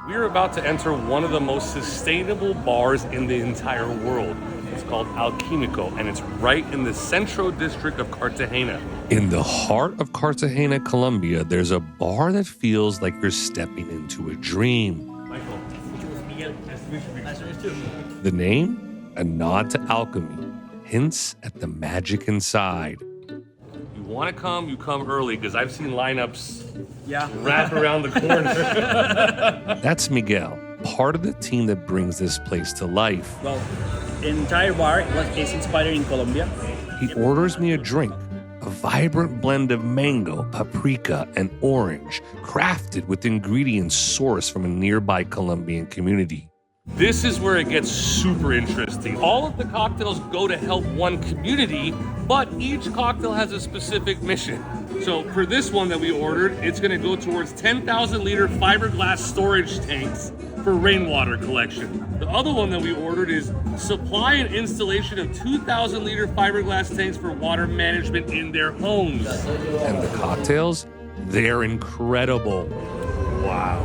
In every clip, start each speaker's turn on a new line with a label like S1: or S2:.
S1: We're about to enter one of the most sustainable bars in the entire world. It's called Alquímico, and it's right in the Centro District of Cartagena. In the heart of Cartagena, Colombia, there's a bar that feels like you're stepping into a dream. Michael. Miguel. Nice to meet you. The name? A nod to alchemy. Hints at the magic inside. You want to come, you come early, because I've seen lineups wrap around the corner. That's Miguel, part of the team that brings this place to life.
S2: Well, the entire bar is inspired in Colombia.
S1: He orders me a drink, a vibrant blend of mango, paprika, and orange, crafted with ingredients sourced from a nearby Colombian community. This is where it gets super interesting. All of the cocktails go to help one community, but each cocktail has a specific mission. So for this one that we ordered, it's gonna go towards 10,000 liter fiberglass storage tanks for rainwater collection. The other one that we ordered is supply and installation of 2,000 liter fiberglass tanks for water management in their homes. And the cocktails, they're incredible. Wow.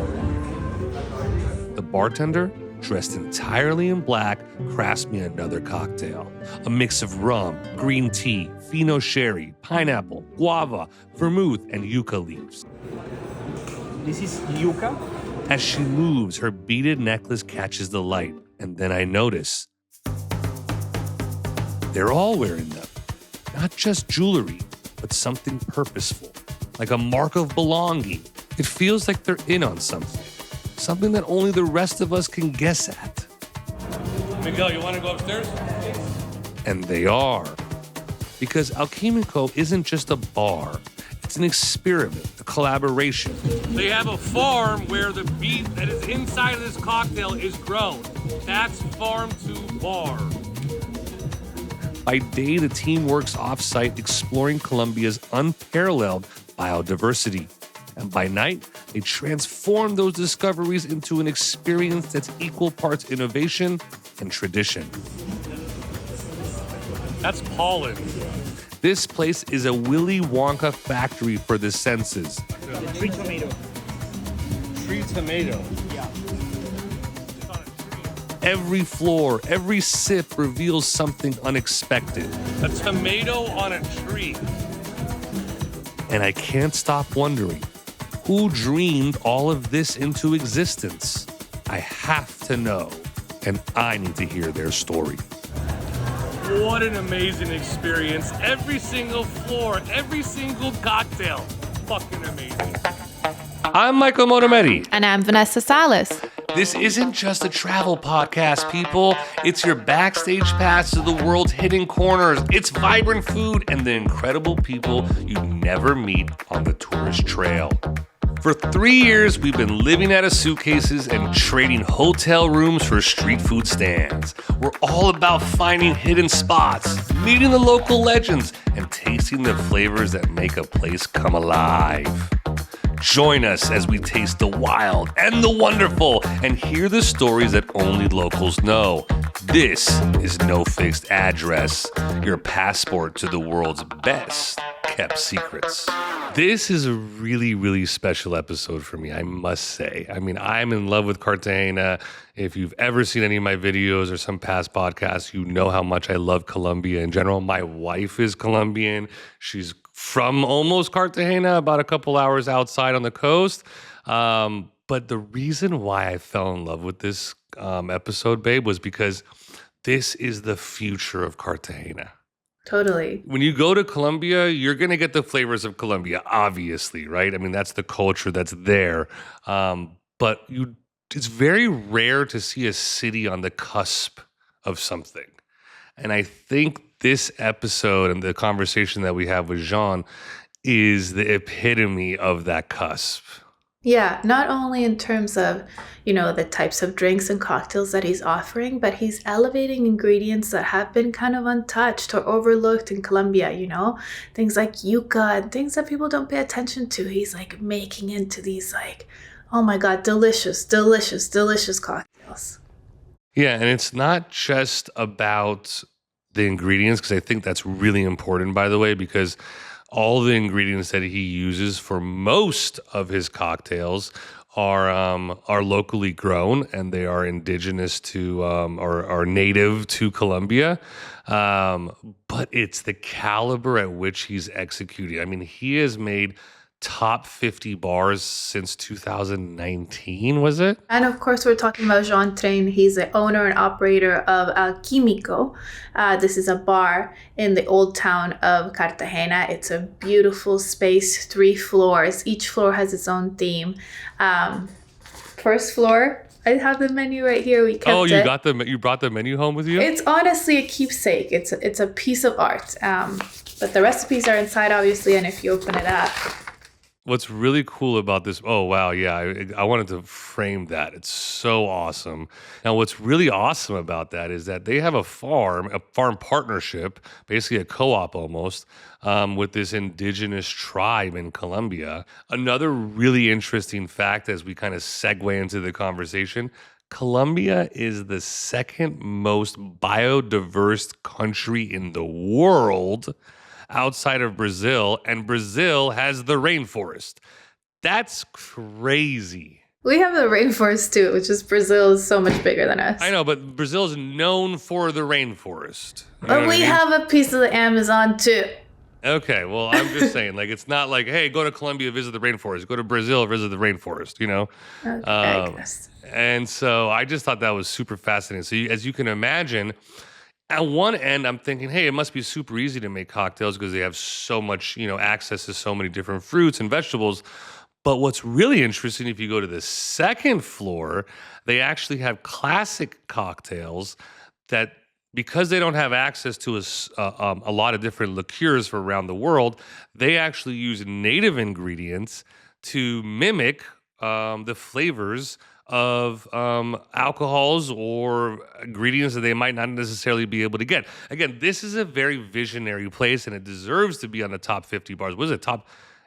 S1: The bartender, dressed entirely in black, crafts me another cocktail. A mix of rum, green tea, Fino sherry, pineapple, guava, vermouth, and yucca leaves.
S2: This is yucca.
S1: As she moves, her beaded necklace catches the light, and then I notice they're all wearing them. Not just jewelry, but something purposeful, like a mark of belonging. It feels like they're in on something. Something that only the rest of us can guess at. Miguel, you want to go upstairs? And they are. Because Alquímico isn't just a bar. It's an experiment, a collaboration. They have a farm where the beet that is inside of this cocktail is grown. That's farm to bar. By day, the team works off-site exploring Colombia's unparalleled biodiversity. And by night, they transform those discoveries into an experience that's equal parts innovation and tradition. That's pollen. This place is a Willy Wonka factory for the senses.
S2: Tree tomato.
S1: Tree tomato.
S2: Yeah.
S1: Every floor, every sip reveals something unexpected. A tomato on a tree. And I can't stop wondering, who dreamed all of this into existence? I have to know, and I need to hear their story. What an amazing experience. Every single floor, every single cocktail. Fucking amazing. I'm Michael Motometti.
S3: And I'm Vanessa Salas.
S1: This isn't just a travel podcast, people. It's your backstage pass to the world's hidden corners. It's vibrant food and the incredible people you'd never meet on the tourist trail. For 3 years, we've been living out of suitcases and trading hotel rooms for street food stands. We're all about finding hidden spots, meeting the local legends, and tasting the flavors that make a place come alive. Join us as we taste the wild and the wonderful and hear the stories that only locals know. This is No Fixed Address, your passport to the world's best kept secrets. This is a really, really special episode for me, I must say. I mean, I'm in love with Cartagena. If you've ever seen any of my videos or some past podcasts, you know how much I love Colombia in general. My wife is Colombian. She's from almost Cartagena, about a couple hours outside on the coast. But the reason why I fell in love with this episode, babe, was because this is the future of Cartagena.
S3: Totally.
S1: When you go to Colombia, you're going to get the flavors of Colombia, obviously, right? I mean, that's the culture that's there. But it's very rare to see a city on the cusp of something. And I think this episode and the conversation that we have with Jean is the epitome of that cusp.
S3: Yeah, not only in terms of, the types of drinks and cocktails that he's offering, but he's elevating ingredients that have been kind of untouched or overlooked in Colombia, things like yucca and things that people don't pay attention to. He's like making into these oh my God, delicious, delicious, delicious cocktails.
S1: Yeah, and it's not just about the ingredients, because I think that's really important, by the way, because all the ingredients that he uses for most of his cocktails are locally grown and they are indigenous to or are native to Colombia. But it's the caliber at which he's executing. I mean, he has made top 50 bars since 2019, was it?
S3: And of course, we're talking about Jean Trinh. He's the owner and operator of Alquímico. This is a bar in the old town of Cartagena. It's a beautiful space, 3 floors. Each floor has its own theme. First floor, I have the menu right here. We kept it.
S1: You brought the menu home with you?
S3: It's honestly a keepsake. It's a piece of art. But the recipes are inside, obviously, and if you open it up,
S1: what's really cool about this, oh, wow, yeah, I wanted to frame that. It's so awesome. Now, what's really awesome about that is that they have a farm partnership, basically a co-op almost, with this indigenous tribe in Colombia. Another really interesting fact as we kind of segue into the conversation, Colombia is the second most biodiverse country in the world outside of Brazil, and Brazil has the rainforest. That's crazy.
S3: we have the rainforest too, which is Brazil is so much bigger than us.
S1: I know, but Brazil is known for the rainforest. You know
S3: But we have a piece of the Amazon too.
S1: Okay, well, I'm just saying, like, it's not like, hey, go to Colombia, visit the rainforest. Go to Brazil, visit the rainforest, you know?
S3: Okay, I guess.
S1: And so I just thought that was super fascinating. So as you can imagine, at one end, I'm thinking, hey, it must be super easy to make cocktails because they have so much, access to so many different fruits and vegetables. But what's really interesting, if you go to the second floor, they actually have classic cocktails that, because they don't have access to a lot of different liqueurs from around the world, they actually use native ingredients to mimic the flavors of alcohols or ingredients that they might not necessarily be able to get. Again, this is a very visionary place, and it deserves to be on the top 50 bars. What is it?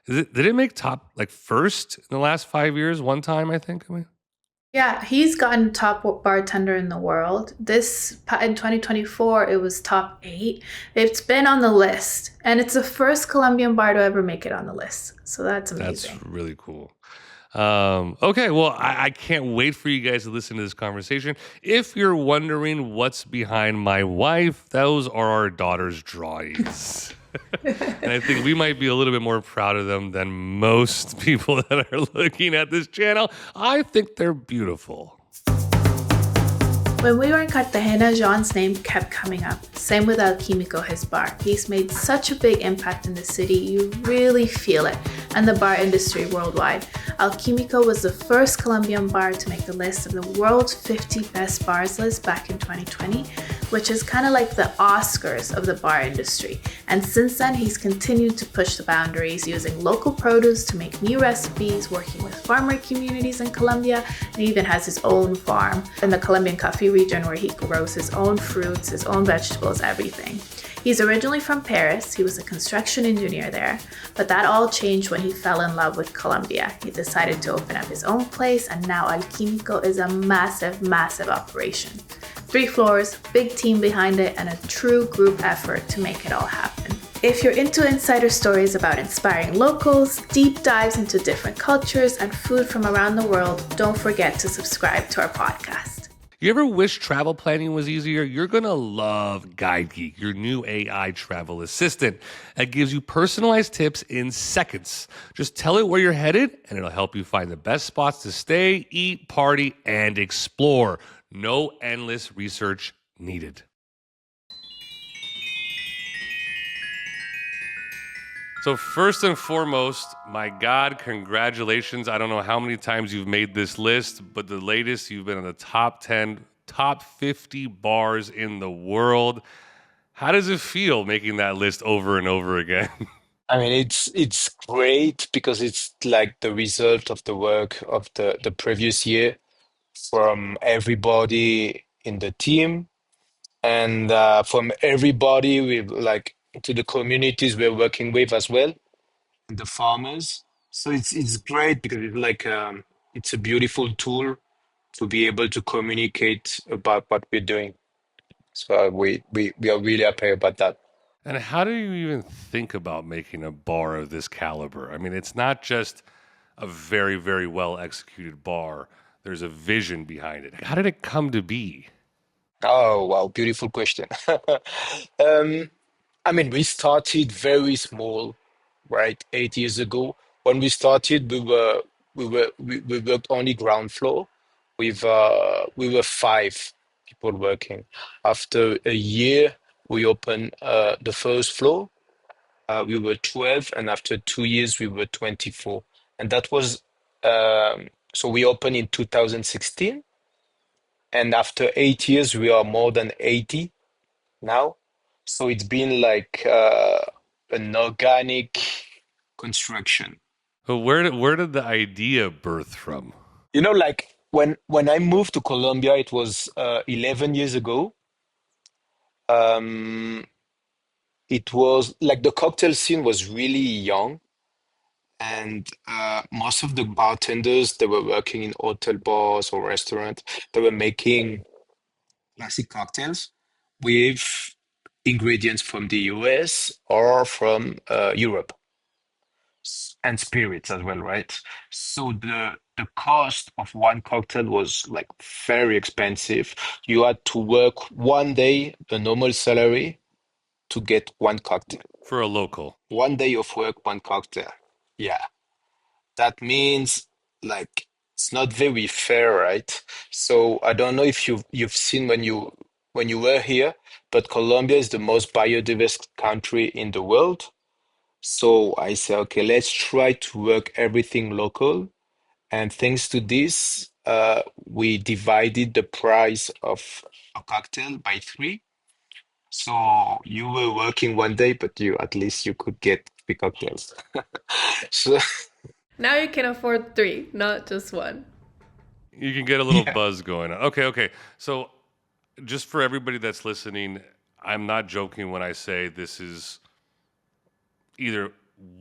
S1: Did it make top first in the last 5 years? One time, I think.
S3: Yeah, he's gotten top bartender in the world. This in 2024, it was top 8. It's been on the list, and it's the first Colombian bar to ever make it on the list. So that's amazing.
S1: That's really cool. Okay, well, I can't wait for you guys to listen to this conversation. If you're wondering what's behind my wife, those are our daughter's drawings. And I think we might be a little bit more proud of them than most people that are looking at this channel. I think they're beautiful.
S3: When we were in Cartagena, Jean's name kept coming up. Same with Alquímico, his bar. He's made such a big impact in the city, you really feel it, and the bar industry worldwide. Alquímico was the first Colombian bar to make the list of the world's 50 best bars list back in 2020, which is kind of like the Oscars of the bar industry. And since then, he's continued to push the boundaries, using local produce to make new recipes, working with farmer communities in Colombia, and he even has his own farm in the Colombian coffee region where he grows his own fruits, his own vegetables, everything. He's originally from Paris. He was a construction engineer there, but that all changed when he fell in love with Colombia. He decided to open up his own place, and now Alquímico is a massive, massive operation. 3 floors, big team behind it, and a true group effort to make it all happen. If you're into insider stories about inspiring locals, deep dives into different cultures, and food from around the world, don't forget to subscribe to our podcast.
S1: You ever wish travel planning was easier? You're going to love GuideGeek, your new AI travel assistant that gives you personalized tips in seconds. Just tell it where you're headed, and it'll help you find the best spots to stay, eat, party, and explore. No endless research needed. So first and foremost, my God, congratulations. I don't know how many times you've made this list, but the latest, you've been in the top 10, top 50 bars in the world. How does it feel making that list over and over again?
S4: I mean, it's great because it's like the result of the work of the previous year from everybody in the team and from everybody with like to the communities we're working with as well, the farmers. So it's great because it's a beautiful tool to be able to communicate about what we're doing. So we are really happy about that.
S1: And how do you even think about making a bar of this caliber? I mean, it's not just a very, very well executed bar. There's a vision behind it. How did it come to be?
S4: Oh, wow, beautiful question. Um, I mean, we started very small, right? 8 years ago. When we started, we worked only ground floor. We were five people working. After a year, we opened the first floor. We were 12, and after 2 years, we were 24. And that was so we opened in 2016, and after 8 years, we are more than 80 now. So it's been like an organic construction.
S1: But where did the idea birth from?
S4: Like when I moved to Colombia, it was 11 years ago. Um, it was like the cocktail scene was really young, and most of the bartenders they were working in hotel bars or restaurant. They were making classic cocktails with ingredients from the US or from Europe. And spirits as well, right? So the cost of one cocktail was like very expensive. You had to work one day, a normal salary, to get one cocktail.
S1: For a local.
S4: 1 day of work, one cocktail. Yeah, that means like it's not very fair, right? So I don't know if you've seen when you were here, but Colombia is the most biodiverse country in the world. So I say, okay, let's try to work everything local. And thanks to this, we divided the price of a cocktail by three. So you were working 1 day, but you at least you could get three cocktails. So
S3: Now you can afford three, not just one.
S1: You can get a little
S4: yeah.
S1: buzz going on. Okay, okay. So just for everybody that's listening, I'm not joking when I say this is either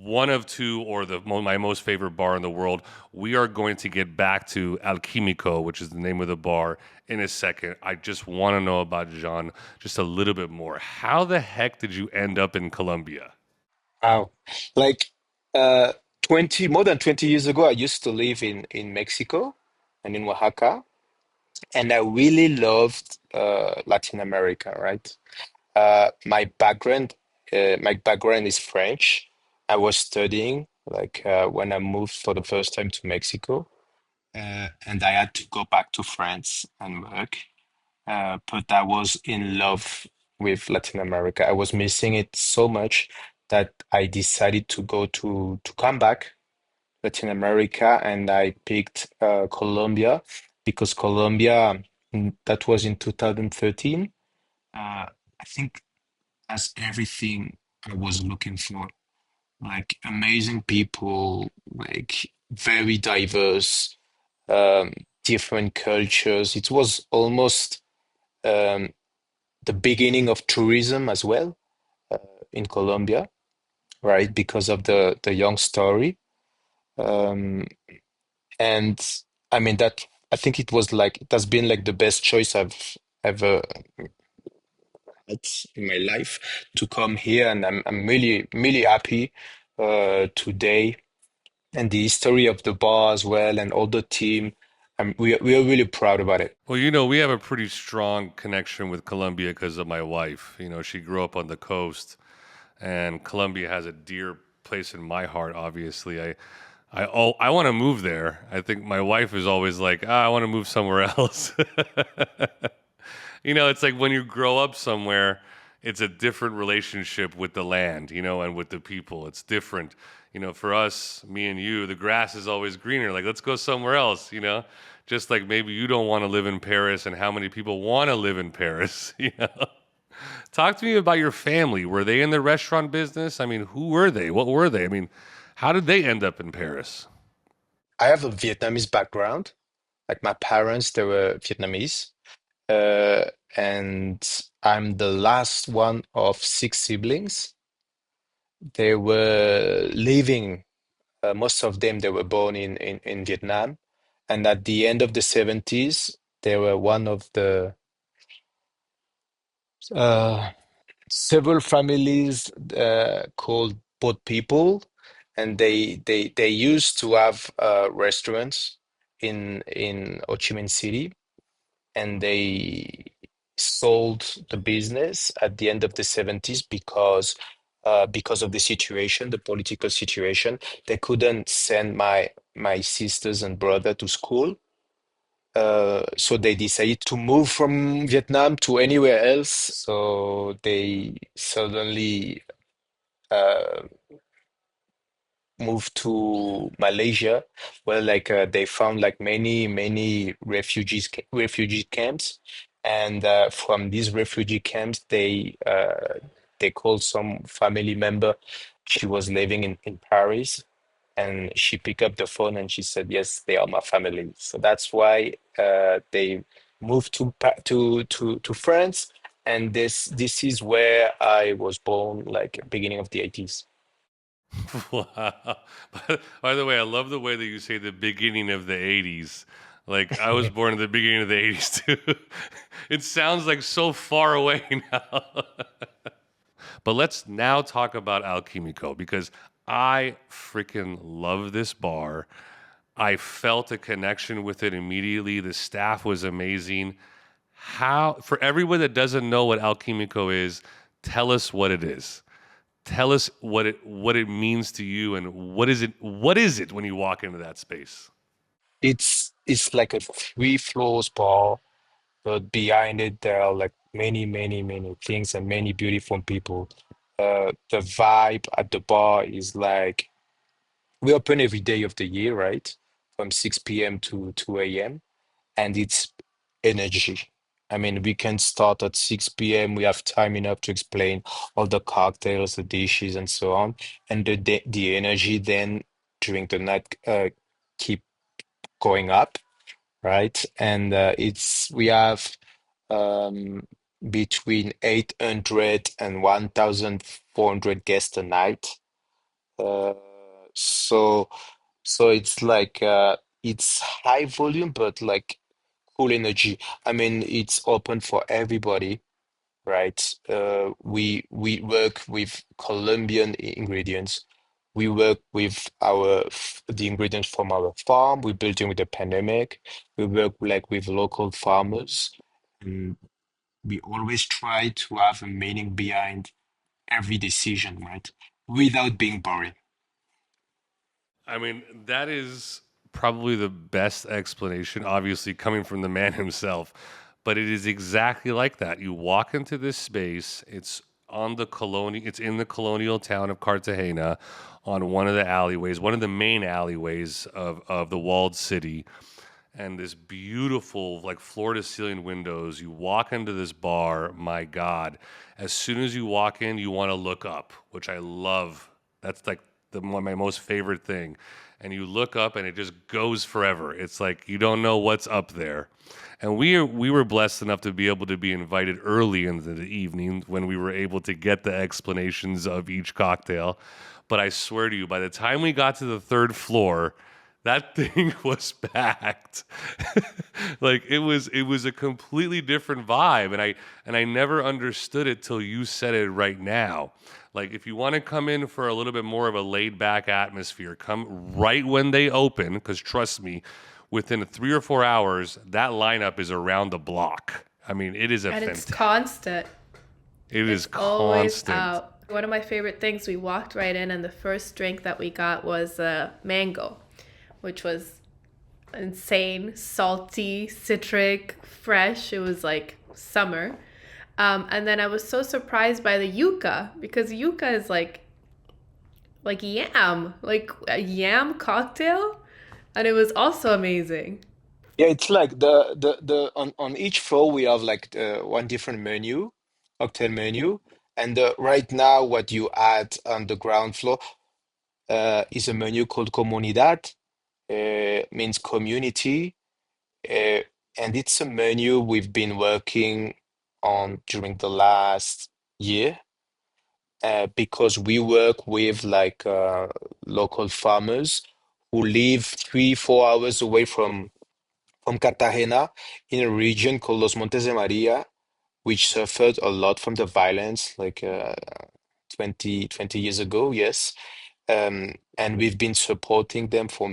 S1: one of two or my most favorite bar in the world. We are going to get back to Alquimico, which is the name of the bar, in a second. I just want to know about Jean just a little bit more. How the heck did you end up in Colombia?
S4: Wow. Like uh 20 more than 20 years ago, I used to live in Mexico and in Oaxaca, and I really loved Latin America, right? My background is French. I was studying like when I moved for the first time to Mexico, and I had to go back to France and work. But I was in love with Latin America. I was missing it so much that I decided to come back Latin America, and I picked Colombia because Colombia, that was in 2013. I think has everything I was looking for, like amazing people, like very diverse, um, different cultures. It was almost um, the beginning of tourism as well in Colombia, right? Because of the young story. Um, and I mean that I think it has been like the best choice I've ever had in my life to come here, and I'm really really happy today, and the history of the bar as well, and all the team. We are really proud about it.
S1: Well, we have a pretty strong connection with Colombia because of my wife. She grew up on the coast, and Colombia has a dear place in my heart. Obviously, I want to move there. I think my wife is always like, I want to move somewhere else. It's like when you grow up somewhere, it's a different relationship with the land, and with the people. It's different. For us, me and you, the grass is always greener. Like, let's go somewhere else. Just like maybe you don't want to live in Paris, and how many people want to live in Paris, Talk to me about your family. Were they in the restaurant business? I mean, who were they? What were they? I mean, how did they end up in Paris?
S4: I have a Vietnamese background. Like my parents, they were Vietnamese, uh, and I'm the last one of six siblings. They were living, most of them, they were born in Vietnam. And at the end of the 70s, they were one of the uh, several families called boat people. and they used to have restaurants in Ho Chi Minh City, and they sold the business at the end of the 70s because of the situation, the political situation. They couldn't send my sisters and brother to school. So they decided to move from Vietnam to anywhere else. So they suddenly uh, moved to Malaysia, where they found like many refugee camps, and from these refugee camps, they called some family member. She was living in Paris, and she picked up the phone and she said, "Yes, they are my family." So that's why they moved to France, and this is where I was born, like beginning of the 80s.
S1: Wow. By the way, I love the way that you say the beginning of the 80s. Like, I was born in the beginning of the 80s too. It sounds like so far away now. But let's now talk about Alquimico because I freaking love this bar. I felt a connection with it immediately. The staff was amazing. How, for everyone that doesn't know what Alquimico is, tell us what it is. Tell us what it means to you and what is it when you walk into that space?
S4: It's like a three floors bar, but behind it there are like many things and many beautiful people. The vibe at the bar is like we open every day of the year, right? From 6 p.m. to 2 a.m. and it's energy. I mean, we can start at 6 p.m. We have time enough to explain all the cocktails, the dishes, and so on. And the energy then during the night keep going up, right? And it's we have um, between 800 and 1,400 guests a night. Uh, so it's like it's high volume, but like cool energy. I mean, it's open for everybody, right? We work with Colombian ingredients. We work with the ingredients from our farm. We're building with the pandemic. We work like with local farmers, and we always try to have a meaning behind every decision, right? Without being boring.
S1: I mean, that is probably the best explanation, obviously coming from the man himself, but it is exactly like that. You walk into this space, it's in the colonial town of Cartagena on one of the alleyways, one of the main alleyways of the walled city. And this beautiful, like floor to ceiling windows. You walk into this bar, my God. As soon as you walk in, you want to look up, which I love. That's like my most favorite thing. And you look up and it just goes forever. It's like you don't know what's up there. And we were blessed enough to be able to be invited early in the evening when we were able to get the explanations of each cocktail. But I swear to you, by the time we got to the third floor, that thing was packed. Like it was a completely different vibe, and I never understood it till you said it right now. Like if you want to come in for a little bit more of a laid back atmosphere, come right when they open because trust me, within 3 or 4 hours that lineup is around the block. I mean, it is a
S3: And it's
S1: fantastic.
S3: constant.
S1: It is
S3: It's always
S1: constant.
S3: out. One of my favorite things, we walked right in, and the first drink that we got was mango, which was insane, salty, citric, fresh. It was like summer. And then I was so surprised by the yuca because yuca is like yam, like a yam cocktail, and it was also amazing.
S4: Yeah, it's like the on each floor we have like one different menu, cocktail menu, and right now what you add on the ground floor is a menu called Comunidad, means community, uh, and it's a menu we've been working on during the last year because we work with like local farmers who live 3, 4 hours away from Cartagena in a region called Los Montes de Maria, which suffered a lot from the violence like 20 years ago, yes. And we've been supporting them for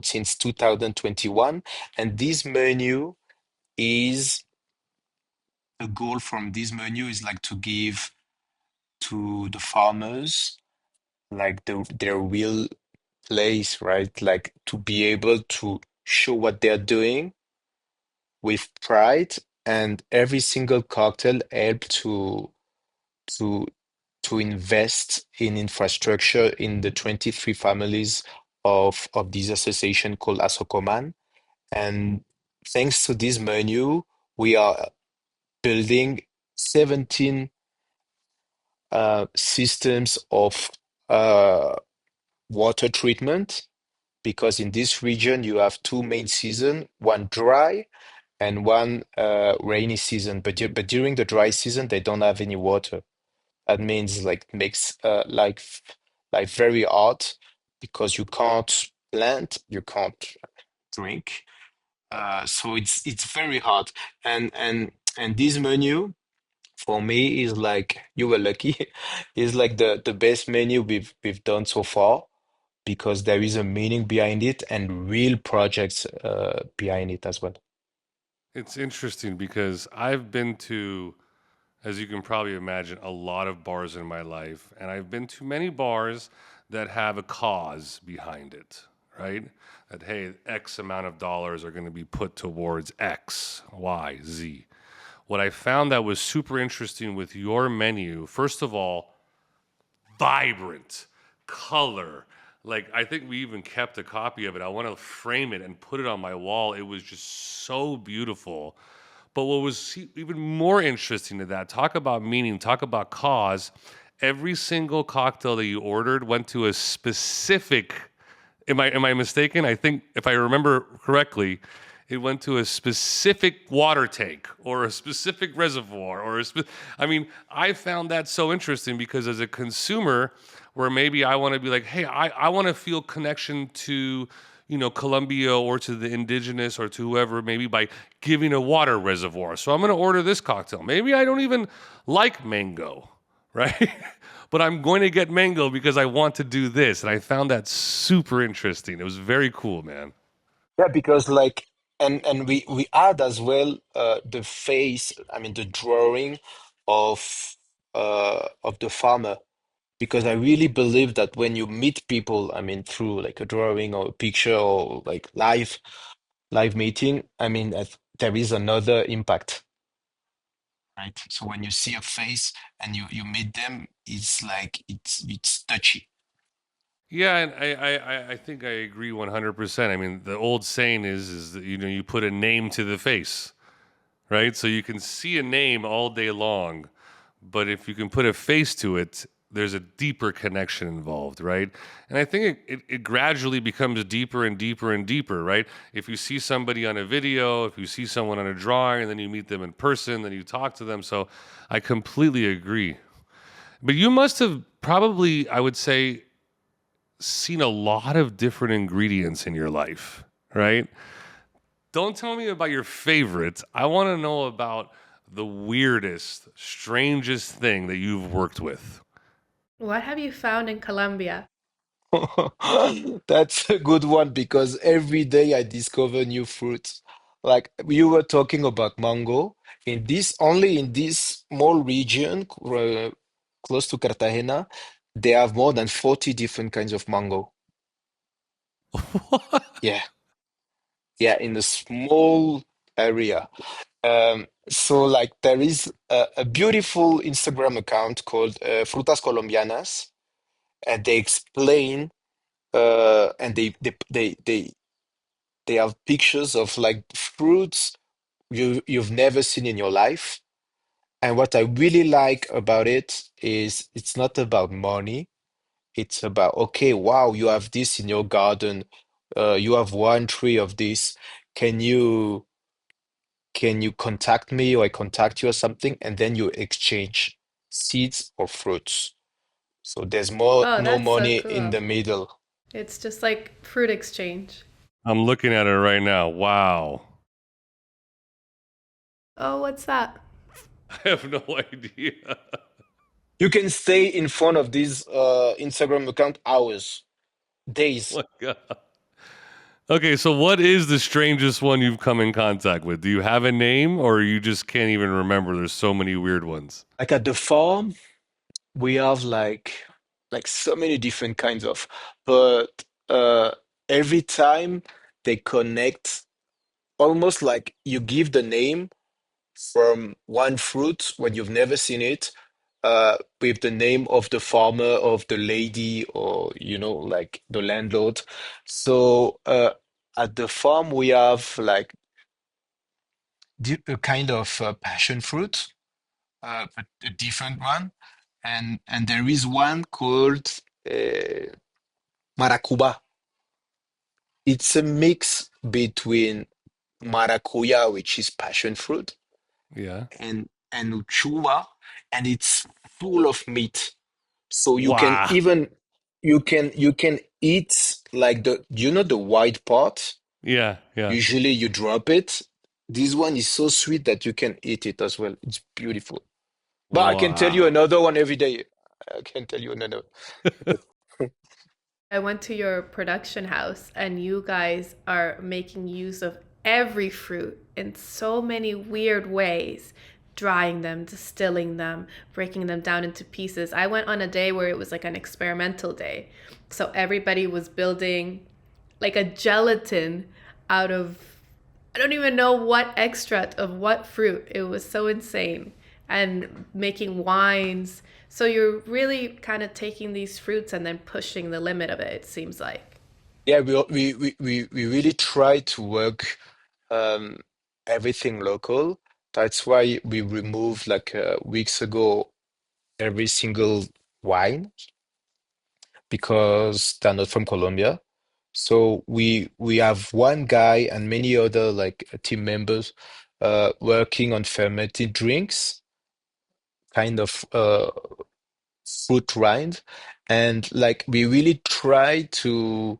S4: since 2021. And this menu is the goal from this menu is like to give to the farmers like their real place, right? Like to be able to show what they're doing with pride, and every single cocktail help to to invest in infrastructure in the 23 families of this association called Asokoman. And thanks to this menu, we are building 17 systems of uh, water treatment, because in this region you have two main seasons, one dry and one rainy season. But during the dry season, they don't have any water. That means like makes like very hard, because you can't plant, you can't drink. So it's very hard. And this menu for me is like, you were lucky, is like the best menu we've done so far, because there is a meaning behind it and real projects behind it as well.
S1: It's interesting because I've been to, as you can probably imagine, a lot of bars in my life, and I've been to many bars that have a cause behind it, right? That, hey, X amount of dollars are going to be put towards X, Y, Z. What I found that was super interesting with your menu, first of all, vibrant color. Like, I think we even kept a copy of it. I want to frame it and put it on my wall. It was just so beautiful. But what was even more interesting to that, talk about meaning, talk about cause. Every single cocktail that you ordered went to a specific. Am I mistaken? I think if I remember correctly, it went to a specific water tank or a specific reservoir I mean, I found that so interesting because as a consumer, where maybe I want to be like, hey, I want to feel connection to, Colombia or to the indigenous or to whoever, maybe by giving a water reservoir. So I'm going to order this cocktail. Maybe I don't even like mango, right? But I'm going to get mango because I want to do this. And I found that super interesting. It was very cool, man.
S4: Yeah, because like, and we add as well the face, I mean the drawing of the farmer, because I really believe that when you meet people, I mean through like a drawing or a picture or like live meeting, I mean there is another impact, right? So when you see a face and you meet them, it's like it's touchy.
S1: Yeah, and I think I agree 100%. I mean, the old saying is that you put a name to the face, right? So you can see a name all day long, but if you can put a face to it, there's a deeper connection involved, right? And I think it gradually becomes deeper and deeper and deeper, right? If you see somebody on a video, if you see someone on a drawing, and then you meet them in person, then you talk to them. So I completely agree. But you must have probably, I would say, seen a lot of different ingredients in your life, right? Don't tell me about your favorites. I want to know about the weirdest, strangest thing that you've worked with.
S3: What have you found in Colombia?
S4: That's a good one, because every day I discover new fruits. Like you were talking about mango. Only in this small region close to Cartagena, they have more than 40 different kinds of mango. Yeah, yeah, in a small area. So like there is a beautiful Instagram account called Frutas Colombianas, and they explain and they have pictures of like fruits you've never seen in your life. And what I really like about it is it's not about money. It's about, okay, wow, you have this in your garden. You have one tree of this. Can you can you contact me, or I contact you, or something? And then you exchange seeds or fruits. So there's
S3: Oh,
S4: no
S3: that's so
S4: money in
S3: cool.
S4: the middle.
S3: It's just like fruit exchange.
S1: I'm looking at it right now. Wow.
S3: Oh, what's that?
S1: I have no idea.
S4: You can stay in front of this Instagram account hours, days.
S1: My God. Okay, so what is the strangest one you've come in contact with? Do you have a name, or you just can't even remember? There's so many weird ones.
S4: Like at the farm, we have like so many different kinds of, but every time they connect, almost like you give the name from one fruit when you've never seen it, with the name of the farmer, of the lady, or like the landlord. So at the farm we have like a kind of passion fruit, but a different one, and there is one called uh, maracuba. It's a mix between maracuya, which is passion fruit,
S1: Yeah.
S4: and uchuva, and it's full of meat. So
S1: Wow.
S4: you can eat like the white part.
S1: Yeah. Yeah.
S4: Usually you drop it. This one is so sweet that you can eat it as well. It's beautiful. But I can tell you
S1: Wow.
S4: another one every day. I can tell you another.
S3: I went to your production house and you guys are making use of every fruit in so many weird ways, drying them, distilling them, breaking them down into pieces. I went on a day where it was like an experimental day. So everybody was building like a gelatin out of, I don't even know what extract of what fruit. It was so insane. And making wines. So you're really kind of taking these fruits and then pushing the limit of it, it seems like.
S4: Yeah, we really try to work um, everything local. That's why we removed like weeks ago every single wine because they're not from Colombia. So we have one guy and many other like team members working on fermented drinks, kind of fruit rind, and like we really try to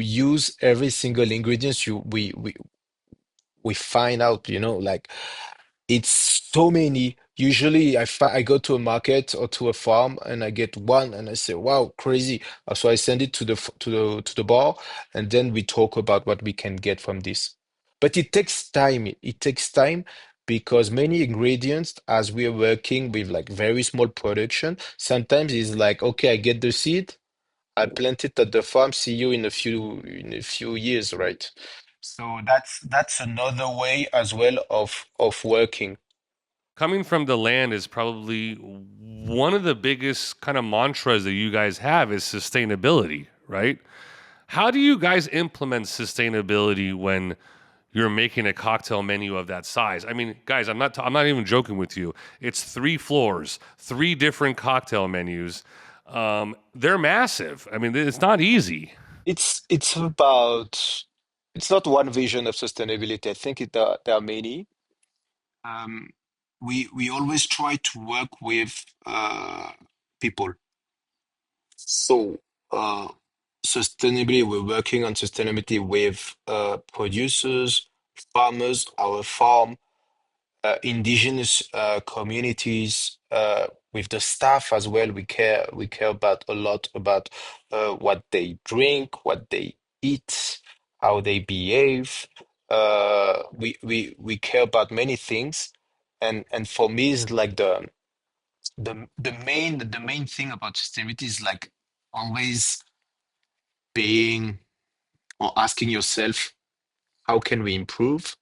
S4: use every single ingredients we find out, like it's so many. Usually I go to a market or to a farm and I get one and I say, wow, crazy. So I send it to the bar and then we talk about what we can get from this. But it takes time. It takes time because many ingredients, as we are working with like very small production, sometimes it's like, okay, I get the seed, I plant it at the farm, see you in a few years, right? So that's another way as well of working.
S1: Coming from the land is probably one of the biggest kind of mantras that you guys have is sustainability, right? How do you guys implement sustainability when you're making a cocktail menu of that size? I mean, guys, I'm not even joking with you. It's 3 floors, 3 different cocktail menus. They're massive. I mean, it's not easy.
S4: It's about it's not one vision of sustainability. I think there are many. Um, we always try to work with people. So sustainability, we're working on sustainability with producers, farmers, our farm, indigenous communities, with the staff as well. We care about a lot about what they drink, what they eat, how they behave. We care about many things, and for me, it's like the main thing about sustainability is like always being or asking yourself, how can we improve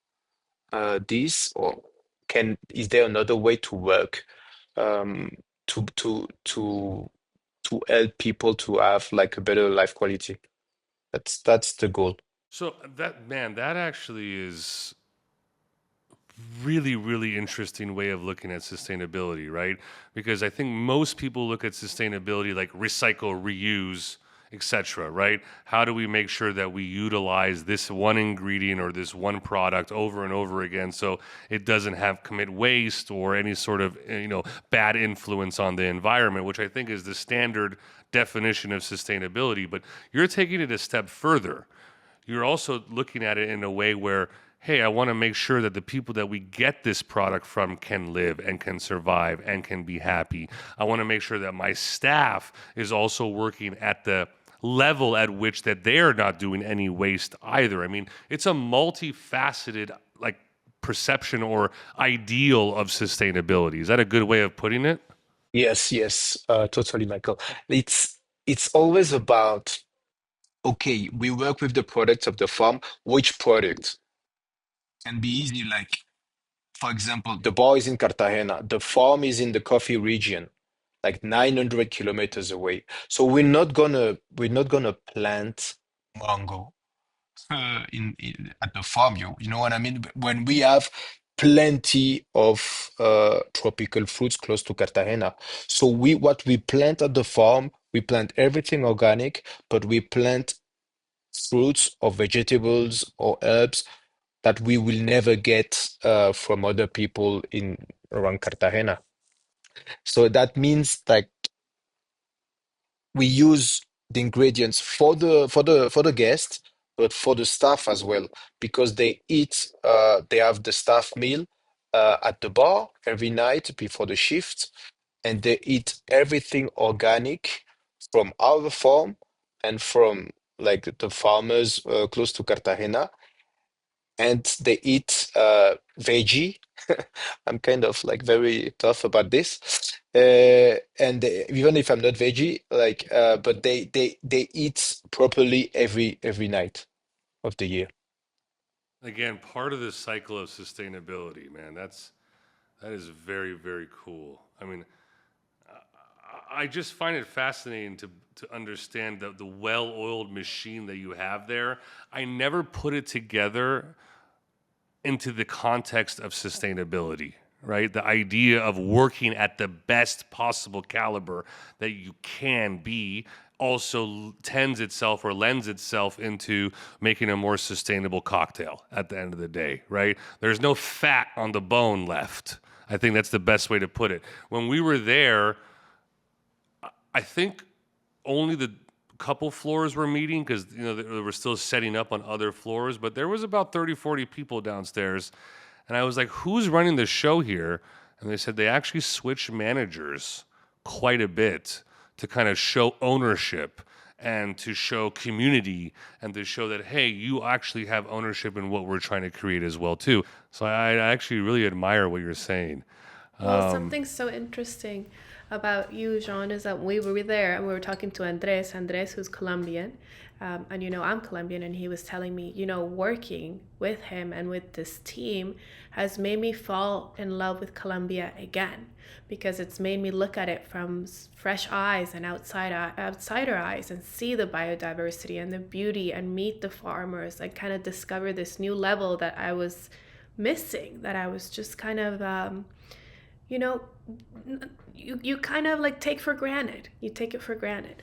S4: this, or can is there another way to work um, to to to to help people to have like a better life quality? That's the goal.
S1: So that actually is really, really interesting way of looking at sustainability, right? Because I think most people look at sustainability like recycle, reuse, etc., right? How do we make sure that we utilize this one ingredient or this one product over and over again so it doesn't have commit waste or any sort of bad influence on the environment, which I think is the standard definition of sustainability. But you're taking it a step further. You're also looking at it in a way where hey, I want to make sure that the people that we get this product from can live and can survive and can be happy. I want to make sure that my staff is also working at the level at which that they're not doing any waste either. I mean, it's a multifaceted like perception or ideal of sustainability. Is that a good way of putting it?
S4: Yes, yes, totally, Michael. It's always about, okay, we work with the products of the farm. Which product can be easy? Like, for example, the bar is in Cartagena, the farm is in the coffee region, like 900 kilometers away. So we're not gonna plant mango in at the farm. You know what I mean? When we have plenty of tropical fruits close to Cartagena, so what we plant at the farm, we plant everything organic, but we plant fruits or vegetables or herbs that we will never get from other people in around Cartagena. So that means like we use the ingredients for the guests, but for the staff as well, because they have the staff meal at the bar every night before the shift, and they eat everything organic from our farm and from like the farmers close to Cartagena, and they eat veggie. I'm kind of like very tough about this. And even if I'm not veggie, like, but they eat properly every night of the year.
S1: Again, part of this cycle of sustainability, man. That is very, very cool. I mean, I just find it fascinating to understand the well-oiled machine that you have there. I never put it together into the context of sustainability, right? The idea of working at the best possible caliber that you can be also tends itself or lends itself into making a more sustainable cocktail at the end of the day, right? There's no fat on the bone left. I think that's the best way to put it. When we were there, I think only the couple floors were meeting because they were still setting up on other floors, but there was about 30, 40 people downstairs. And I was like, who's running the show here? And they said they actually switched managers quite a bit to kind of show ownership and to show community and to show that, hey, you actually have ownership in what we're trying to create as well too. So I actually really admire what you're saying.
S3: Well, something so interesting about you, Jean, is that we were there and we were talking to Andres, who's Colombian. And, I'm Colombian, and he was telling me, working with him and with this team has made me fall in love with Colombia again, because it's made me look at it from fresh eyes and outsider eyes and see the biodiversity and the beauty and meet the farmers and kind of discover this new level that I was missing, that I was just kind of you know you kind of like take for granted. You take it for granted.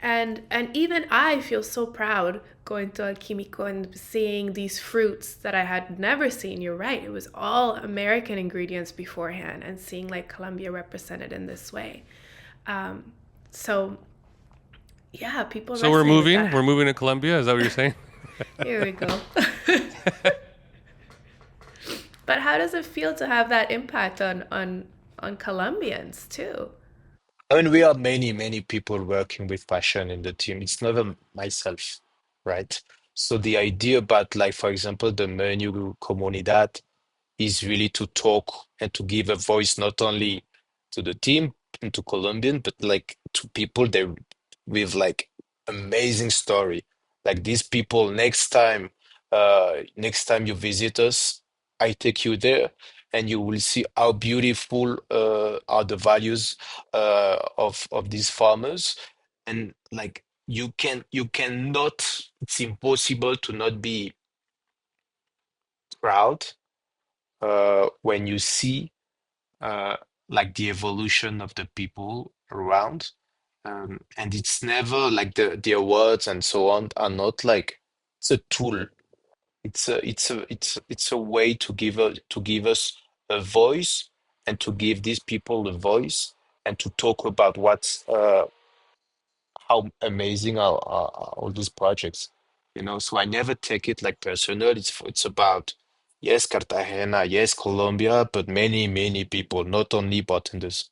S3: And even I feel so proud going to Alquímico and seeing these fruits that I had never seen. You're right, it was all American ingredients beforehand, and seeing like Colombia represented in this way. So yeah, people
S1: So we're
S3: resonate with
S1: moving.
S3: that.
S1: We're moving to Colombia. Is that what you're saying?
S3: Here we go. But how does it feel to have that impact on Colombians too?
S4: I mean, we are many people working with passion in the team. It's never myself, right? So the idea about, like, for example, the menu comunidad is really to talk and to give a voice not only to the team and to Colombian, but like to people that with like amazing story. Like these people, next time you visit us, I take you there and you will see how beautiful are the values of these farmers. And like you cannot, it's impossible to not be proud when you see uh, like the evolution of the people around. And it's never like the awards and so on are not like it's a tool. It's a way to give us a voice and to give these people a voice and to talk about what's how amazing are all these projects. you know, so I never take it like personal. It's about, yes, Cartagena, yes, Colombia, but many, many people, not only bartenders.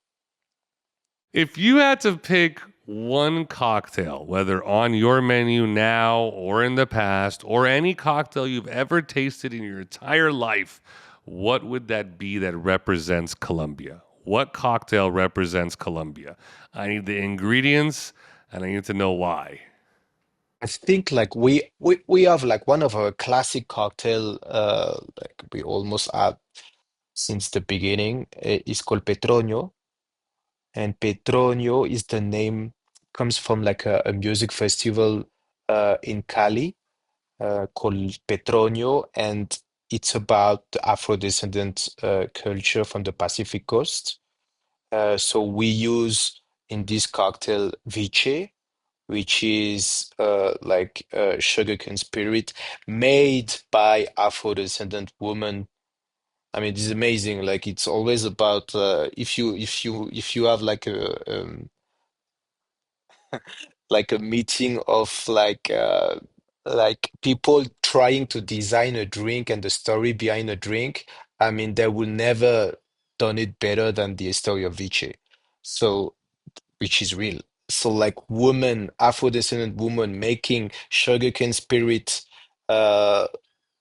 S1: If you had to pick one cocktail, whether on your menu now or in the past, or any cocktail you've ever tasted in your entire life, what would that be that represents Colombia? What cocktail represents Colombia? I need the ingredients and I need to know why.
S4: I think like we have like one of our classic cocktail like we almost have since the beginning is called Petronio, and Petronio is the name comes from like a music festival in Cali called Petronio, and it's about the Afro-descendant culture from the Pacific coast. So we use in this cocktail viche, which is like sugarcane spirit made by Afro-descendant women. I mean, it's amazing. Like it's always about if you have like a meeting of like people trying to design a drink and the story behind a drink. I mean, they will never done it better than the story of Vici. So, which is real. So, like women, Afro-descendant women making sugarcane spirit uh,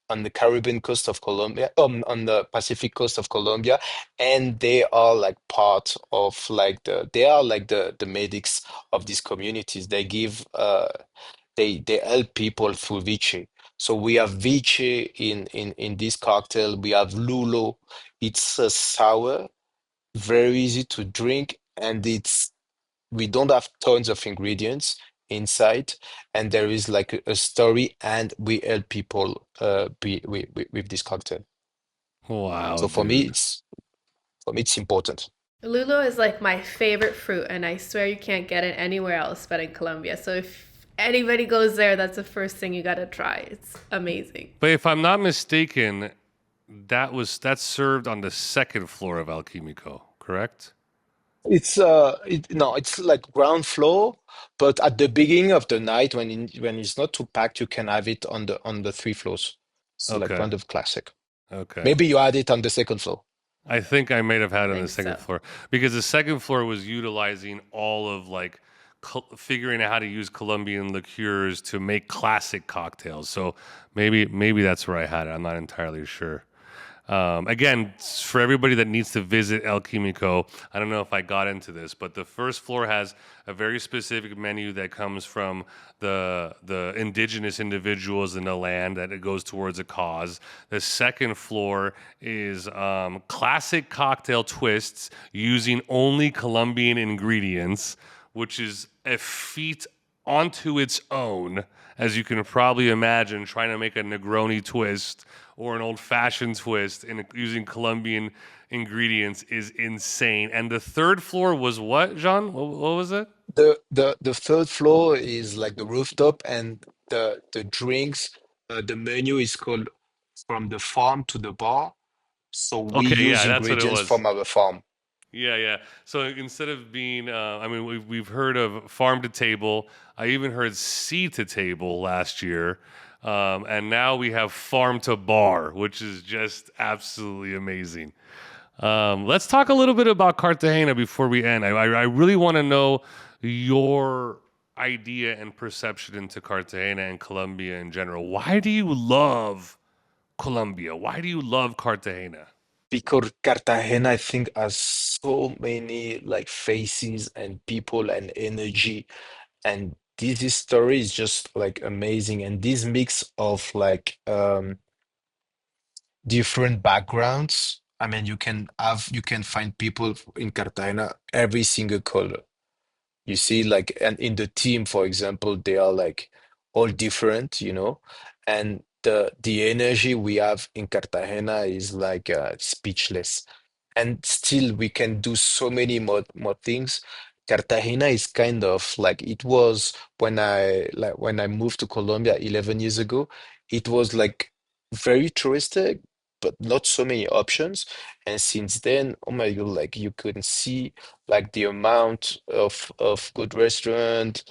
S4: on the Caribbean coast of Colombia, on the Pacific coast of Colombia, and they are like part of like they are like the medics of these communities. They give they help people through Vichy. So we have Vichy in this cocktail. We have Lulo. It's a sour, very easy to drink, and it's we don't have tons of ingredients inside, and there is like a story, and we help people with this cocktail.
S1: Wow,
S4: So
S1: dude.
S4: for me it's important.
S3: Lulo is like my favorite fruit, and I swear you can't get it anywhere else but in Colombia. So if anybody goes there, that's the first thing you gotta try. It's amazing.
S1: But if I'm not mistaken, that's served on the second floor of Alquimico, correct?
S4: No, it's like ground floor, but at the beginning of the night when it's not too packed, you can have it on the three floors. It's like
S1: Okay.
S4: one of the classic.
S1: Okay.
S4: Maybe you add it on the second floor.
S1: I think I may have
S3: I
S1: had it on the
S3: think
S1: second
S3: so.
S1: floor because the second floor was utilizing all of like figuring out how to use Colombian liqueurs to make classic cocktails. So maybe that's where I had it. I'm not entirely sure. Again, for everybody that needs to visit El Quimico, I don't know if I got into this, but the first floor has a very specific menu that comes from the indigenous individuals in the land that it goes towards a cause. The second floor is classic cocktail twists using only Colombian ingredients, which is a feat onto its own, as you can probably imagine, trying to make a Negroni twist or an old fashioned twist using Colombian ingredients is insane. And the third floor was what, Jean? What was it?
S4: The third floor is like the rooftop, and the drinks, the menu is called From the Farm to the Bar. So we
S1: Okay,
S4: use
S1: yeah, that's what it
S4: ingredients
S1: was.
S4: from our farm.
S1: Yeah, yeah. So instead of being, I mean, we've heard of farm to table. I even heard sea to table last year, and now we have farm to bar, which is just absolutely amazing. Let's talk a little bit about Cartagena before we end. I really want to know your idea and perception into Cartagena and Colombia in general. Why do you love Colombia? Why do you love Cartagena?
S4: Because Cartagena, I think, has so many like faces and people and energy, and this story is just like amazing. And this mix of like different backgrounds. I mean, you can find people in Cartagena every single color. You see, like, and in the team, for example, they are like all different, you know, and the energy we have in Cartagena is like speechless. And still, we can do so many more things. Cartagena is kind of like it was when I moved to Colombia 11 years ago. It was like very touristic, but not so many options. And since then, oh my God, like you couldn't see like the amount of good restaurant,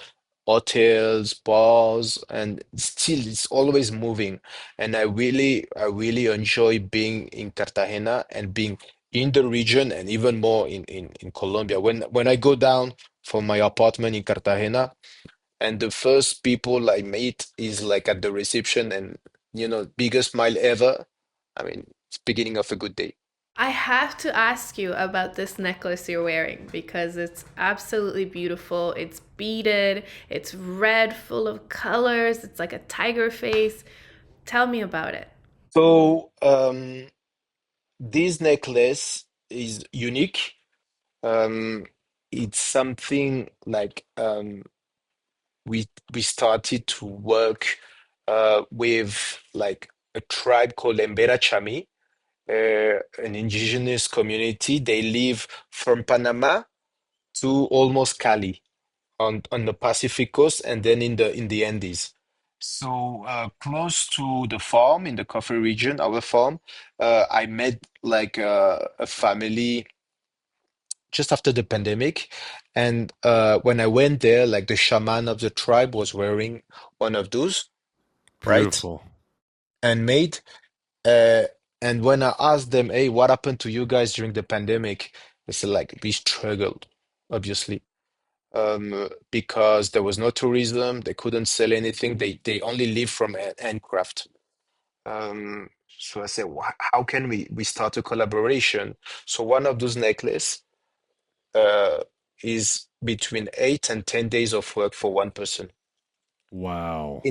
S4: hotels, bars, and still it's always moving. And I really enjoy being in Cartagena and being in the region and even more in Colombia. When I go down from my apartment in Cartagena, and the first people I meet is like at the reception, and biggest smile ever. I mean, it's beginning of a good day.
S3: I have to ask you about this necklace you're wearing because it's absolutely beautiful. It's beaded, it's red, full of colors, it's like a tiger face. Tell me about it.
S4: So, this necklace is unique. Um, it's something like we started to work with like a tribe called Embera Chami, an indigenous community. They live from Panama to almost Cali on the Pacific coast, and then in the Andes. So close to the farm in the coffee region, our farm, I met like a family just after the pandemic, and when I went there, like the shaman of the tribe was wearing one of those, right?
S1: Beautiful.
S4: And made. Uh, and when I asked them, "Hey, what happened to you guys during the pandemic?" They said, like, we struggled, obviously, because there was no tourism. They couldn't sell anything. They only live from handcraft. So I said, how can we start a collaboration? So one of those necklaces uh, is between 8 and 10 days of work for one person.
S1: Wow.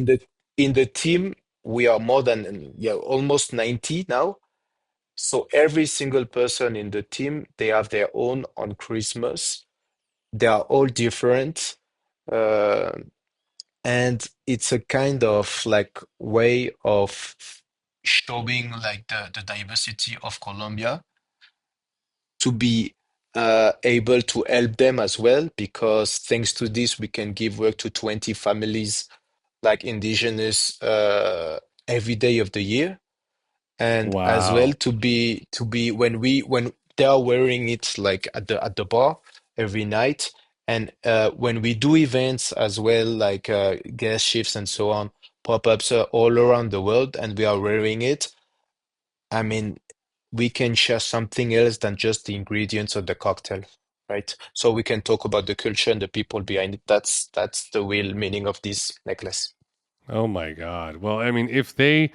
S4: In the team, we are more than almost 90 now. So every single person in the team, they have their own on Christmas. They are all different. Uh, and it's a kind of like way of showing like the diversity of Colombia, to be able to help them as well, because thanks to this we can give work to 20 families, like indigenous, every day of the year. And as well,
S1: Wow.
S4: to be when they are wearing it like at the bar every night. And when we do events as well, like guest shifts and so on, pop-ups all around the world, and we are wearing it, I mean, we can share something else than just the ingredients of the cocktail, right? So we can talk about the culture and the people behind it. That's the real meaning of this necklace.
S1: Oh my God. Well, I mean, if they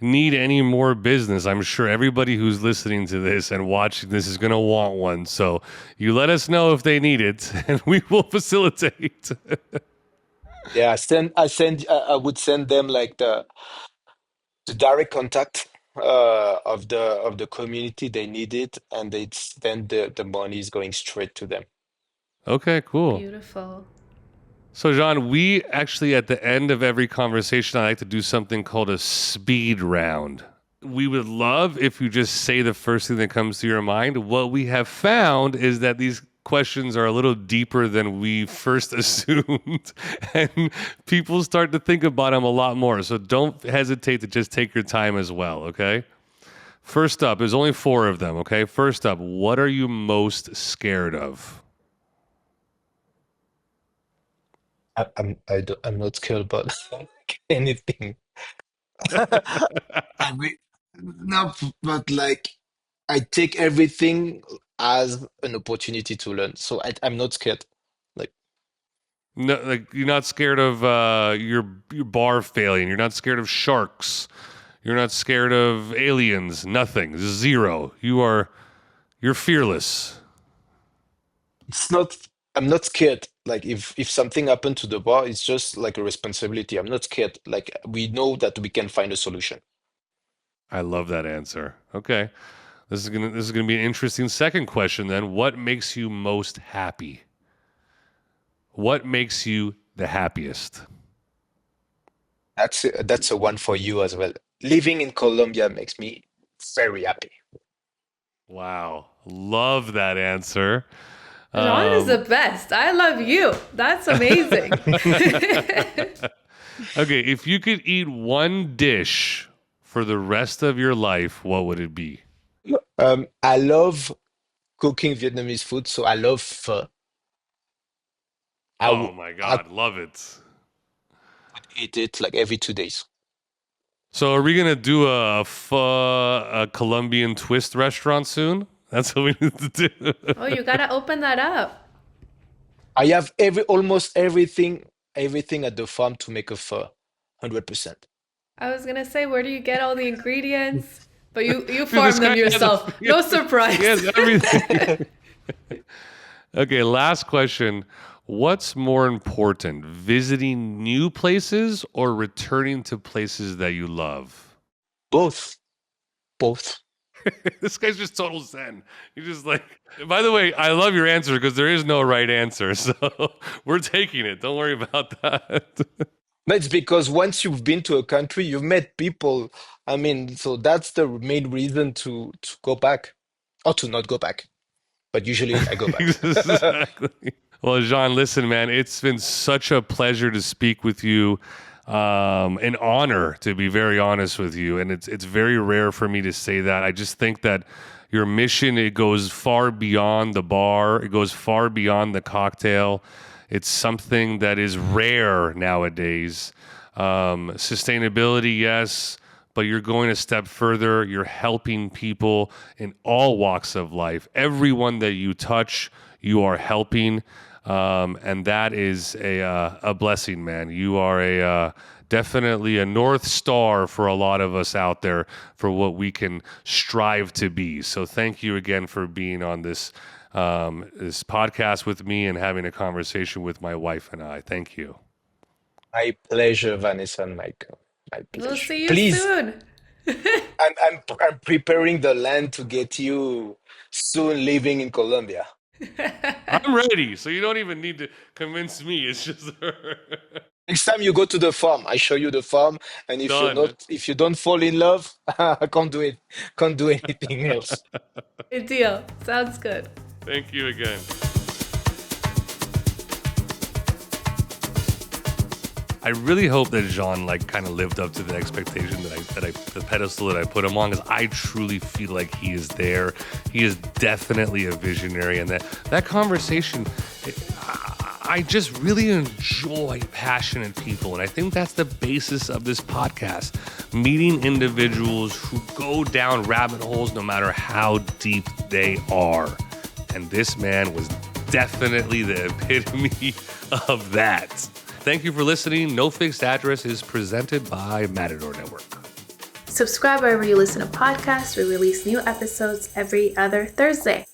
S1: need any more business, I'm sure everybody who's listening to this and watching this is going to want one. So you let us know if they need it and we will facilitate.
S4: Yeah, I would send them like the direct contact of the community they need it, and then the money is going straight to them.
S1: Okay, cool.
S3: Beautiful.
S1: So, John, we actually, at the end of every conversation, I like to do something called a speed round. We would love if you just say the first thing that comes to your mind. What we have found is that these questions are a little deeper than we first assumed, and people start to think about them a lot more. So, don't hesitate to just take your time as well, okay? First up, there's only four of them, okay? First up, what are you most scared of?
S4: I'm not scared about anything. I mean, no, but like I take everything as an opportunity to learn. So I'm not scared. Like,
S1: No, like you're not scared of your bar failing. You're not scared of sharks. You're not scared of aliens. Nothing. Zero. You're fearless.
S4: it's not. I'm not scared. Like if something happened to the bar, it's just like a responsibility. I'm not scared. Like we know that we can find a solution.
S1: I love that answer. Okay. This is gonna be an interesting second question then. What makes you most happy? What makes you the happiest?
S4: That's a one for you as well. Living in Colombia makes me very happy.
S1: Wow. Love that answer.
S3: Ron is the
S1: Um,
S3: best. I love you. That's amazing.
S1: okay, if you could eat one dish for the rest of your life, what would it be?
S4: I love cooking Vietnamese food, so I love pho. I,
S1: Oh
S4: w-
S1: my
S4: I
S1: God, love it.
S4: Eat it like every 2 days.
S1: So are we gonna do a Colombian twist restaurant soon? That's what we need to do.
S3: Oh, you gotta open that up.
S4: I have almost everything at the farm to make a pho, 100%.
S3: I was gonna say, where do you get all the ingredients? But you
S1: Dude, this
S3: farm them
S1: guy has
S3: yourself. No
S1: he has
S3: surprise.
S1: everything. Okay, last question. What's more important, visiting new places or returning to places that you love?
S4: Both, both.
S1: This guy's just total zen. He's just like, by the way, I love your answer because there is no right answer. So we're taking it. Don't worry about that.
S4: That's because once you've been to a country, you've met people. I mean, so that's the main reason to go back or to not go back. But usually I go back.
S1: Exactly. Well, Jean, listen, man, it's been such a pleasure to speak with you. An honor, to be very honest with you, and it's very rare for me to say that. I just think that your mission, it goes far beyond the bar. It goes far beyond the cocktail. It's something that is rare nowadays. Sustainability, yes, but you're going a step further. You're helping people in all walks of life. Everyone that you touch, you are helping. And that is a blessing, man. You are definitely a North Star for a lot of us out there for what we can strive to be. So thank you again for being on this podcast with me and having a conversation with my wife and I. Thank you.
S4: My pleasure, Vanessa and Michael. My
S3: We'll
S4: pleasure.
S3: see you
S4: Please,
S3: soon.
S4: I'm preparing the land to get you soon living in Colombia.
S1: I'm ready, so you don't even need to convince me. It's just
S4: Next time you go to the farm, I show you the farm, and
S1: done.
S4: if you don't fall in love, I can't do it. Can't do anything else.
S3: Good deal. Sounds good.
S1: Thank you again. I really hope that Jean kind of lived up to the expectation the pedestal that I put him on, because I truly feel like he is there. He is definitely a visionary, and that conversation, I just really enjoy passionate people, and I think that's the basis of this podcast. Meeting individuals who go down rabbit holes no matter how deep they are. And this man was definitely the epitome of that. Thank you for listening. No Fixed Address is presented by Matador Network.
S3: Subscribe wherever you listen to podcasts. We release new episodes every other Thursday.